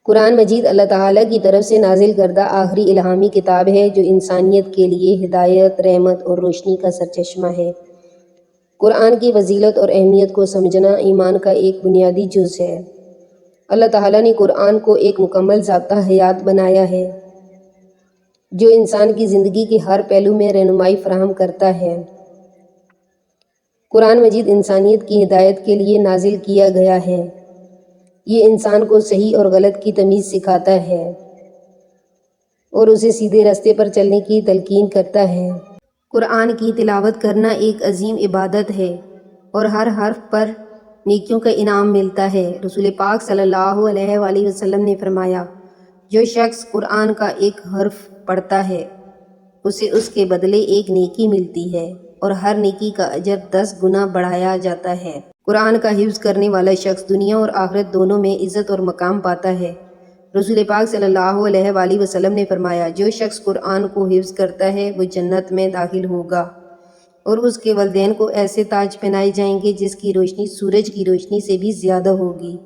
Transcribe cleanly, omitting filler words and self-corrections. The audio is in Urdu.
قرآن مجید اللہ تعالیٰ کی طرف سے نازل کردہ آخری الہامی کتاب ہے جو انسانیت کے لیے ہدایت، رحمت اور روشنی کا سرچشمہ ہے۔ قرآن کی فضیلت اور اہمیت کو سمجھنا ایمان کا ایک بنیادی جز ہے۔ اللہ تعالیٰ نے قرآن کو ایک مکمل ضابطہ حیات بنایا ہے جو انسان کی زندگی کے ہر پہلو میں رہنمائی فراہم کرتا ہے۔ قرآن مجید انسانیت کی ہدایت کے لیے نازل کیا گیا ہے۔ یہ انسان کو صحیح اور غلط کی تمیز سکھاتا ہے اور اسے سیدھے راستے پر چلنے کی تلقین کرتا ہے۔ قرآن کی تلاوت کرنا ایک عظیم عبادت ہے اور ہر حرف پر نیکیوں کا انعام ملتا ہے۔ رسول پاک صلی اللہ علیہ وآلہ وسلم نے فرمایا، جو شخص قرآن کا ایک حرف پڑھتا ہے اسے اس کے بدلے ایک نیکی ملتی ہے اور ہر نیکی کا اجر 10 گنا بڑھایا جاتا ہے۔ قرآن کا حفظ کرنے والا شخص دنیا اور آخرت دونوں میں عزت اور مقام پاتا ہے۔ رسول پاک صلی اللہ علیہ وآلہ وسلم نے فرمایا، جو شخص قرآن کو حفظ کرتا ہے وہ جنت میں داخل ہوگا اور اس کے والدین کو ایسے تاج پہنائے جائیں گے جس کی روشنی سورج کی روشنی سے بھی زیادہ ہوگی۔